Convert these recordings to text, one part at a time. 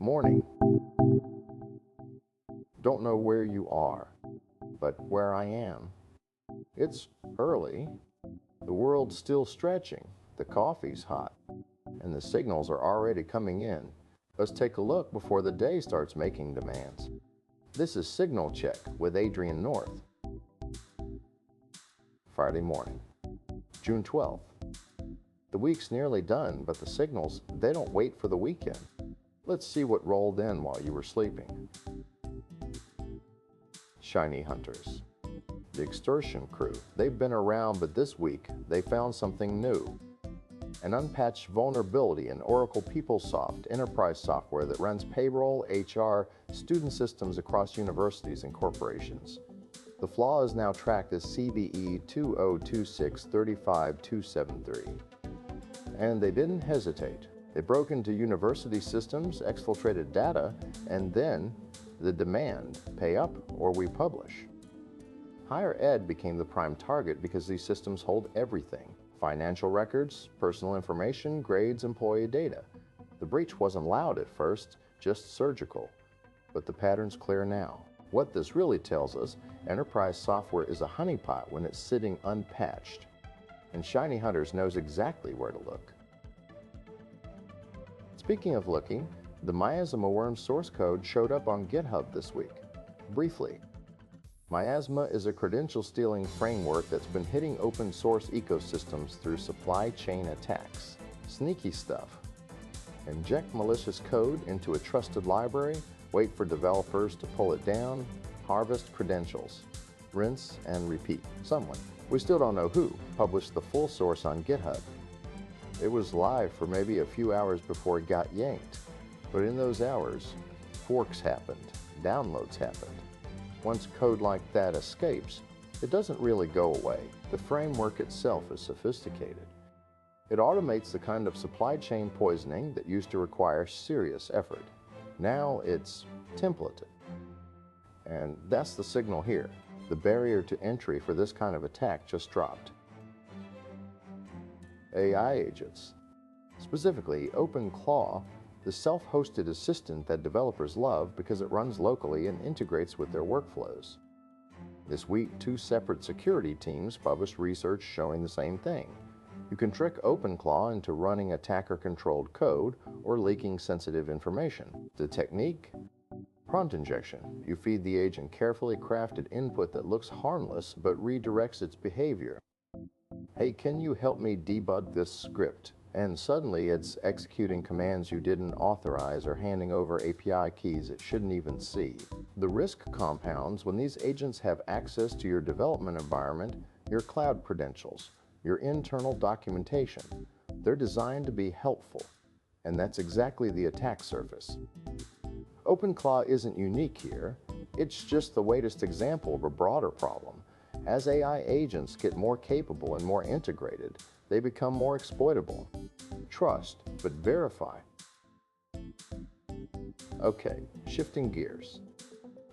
Morning. Don't know where you are, but where I am. It's early. The world's still stretching. The coffee's hot. And the signals are already coming in. Let's take a look before the day starts making demands. This is Signal Check with Adrian North. Friday morning, June 12th. The week's nearly done, but the signals, they don't wait for the weekend. Let's see what rolled in while you were sleeping. ShinyHunters. The extortion crew. They've been around, but this week they found something new. An unpatched vulnerability in Oracle PeopleSoft enterprise software that runs payroll, HR, student systems across universities and corporations. The flaw is now tracked as CVE 202635273. And they didn't hesitate. They broke into university systems, exfiltrated data, and then the demand, pay up or we publish. Higher ed became the prime target because these systems hold everything: financial records, personal information, grades, employee data. The breach wasn't loud at first, just surgical, but the pattern's clear now. What this really tells us, enterprise software is a honeypot when it's sitting unpatched, and ShinyHunters knows exactly where to look. Speaking of looking, the Miasma worm source code showed up on GitHub this week. Briefly, Miasma is a credential-stealing framework that's been hitting open source ecosystems through supply chain attacks. Sneaky stuff. Inject malicious code into a trusted library, wait for developers to pull it down, harvest credentials, rinse and repeat. Someone, we still don't know who, published the full source on GitHub. It was live for maybe a few hours before it got yanked. But in those hours, forks happened, downloads happened. Once code like that escapes, it doesn't really go away. The framework itself is sophisticated. It automates the kind of supply chain poisoning that used to require serious effort. Now it's templated. And that's the signal here. The barrier to entry for this kind of attack just dropped. AI agents. Specifically, OpenClaw, the self-hosted assistant that developers love because it runs locally and integrates with their workflows. This week, 2 separate security teams published research showing the same thing. You can trick OpenClaw into running attacker-controlled code or leaking sensitive information. The technique? Prompt injection. You feed the agent carefully crafted input that looks harmless but redirects its behavior. Hey, can you help me debug this script? And suddenly it's executing commands you didn't authorize or handing over API keys it shouldn't even see. The risk compounds when these agents have access to your development environment, your cloud credentials, your internal documentation. They're designed to be helpful, and that's exactly the attack surface. OpenClaw isn't unique here. It's just the latest example of a broader problem. As AI agents get more capable and more integrated, they become more exploitable. Trust, but verify. Okay, shifting gears.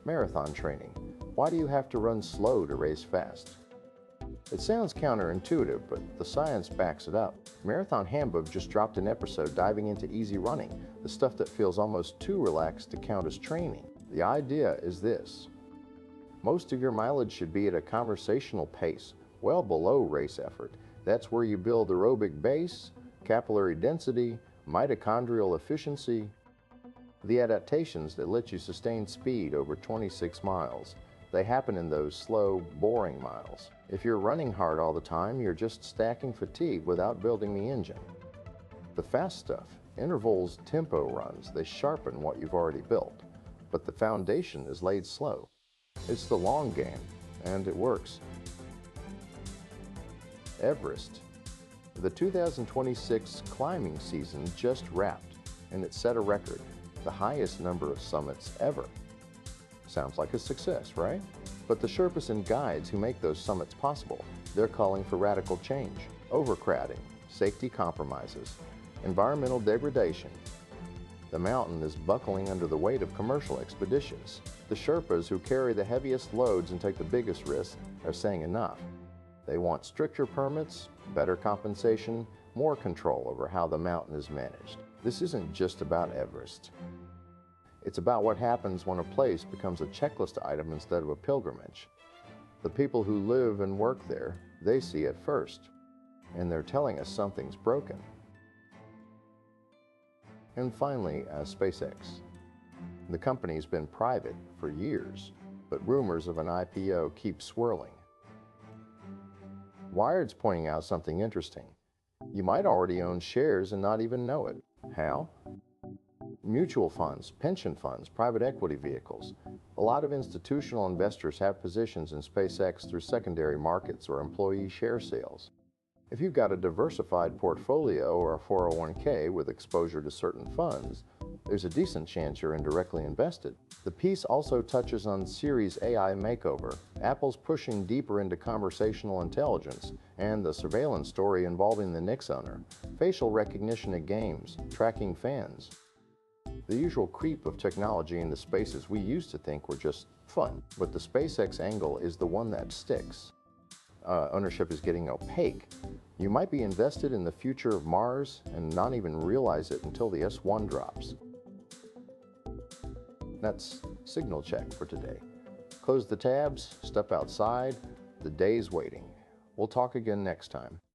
Marathon training. Why do you have to run slow to race fast? It sounds counterintuitive, but the science backs it up. Marathon Handbook just dropped an episode diving into easy running, the stuff that feels almost too relaxed to count as training. The idea is this. Most of your mileage should be at a conversational pace, well below race effort. That's where you build aerobic base, capillary density, mitochondrial efficiency, the adaptations that let you sustain speed over 26 miles. They happen in those slow, boring miles. If you're running hard all the time, you're just stacking fatigue without building the engine. The fast stuff, intervals, tempo runs, they sharpen what you've already built. But the foundation is laid slow. It's the long game, and it works. Everest. The 2026 climbing season just wrapped, and it set a record, the highest number of summits ever. Sounds like a success, right? But the Sherpas and guides who make those summits possible, they're calling for radical change, overcrowding, safety compromises, environmental degradation. The mountain is buckling under the weight of commercial expeditions. The Sherpas who carry the heaviest loads and take the biggest risks are saying enough. They want stricter permits, better compensation, more control over how the mountain is managed. This isn't just about Everest. It's about what happens when a place becomes a checklist item instead of a pilgrimage. The people who live and work there, they see it first, and they're telling us something's broken. And finally, SpaceX. The company's been private for years, but rumors of an IPO keep swirling. Wired's pointing out something interesting. You might already own shares and not even know it. How? Mutual funds, pension funds, private equity vehicles. A lot of institutional investors have positions in SpaceX through secondary markets or employee share sales. If you've got a diversified portfolio or a 401k with exposure to certain funds, there's a decent chance you're indirectly invested. The piece also touches on Siri's AI makeover, Apple's pushing deeper into conversational intelligence, and the surveillance story involving the Knicks owner, facial recognition at games, tracking fans. The usual creep of technology into spaces we used to think were just fun, but the SpaceX angle is the one that sticks. Ownership is getting opaque. You might be invested in the future of Mars and not even realize it until the S1 drops. That's Signal Check for today. Close the tabs, step outside, the day's waiting. We'll talk again next time.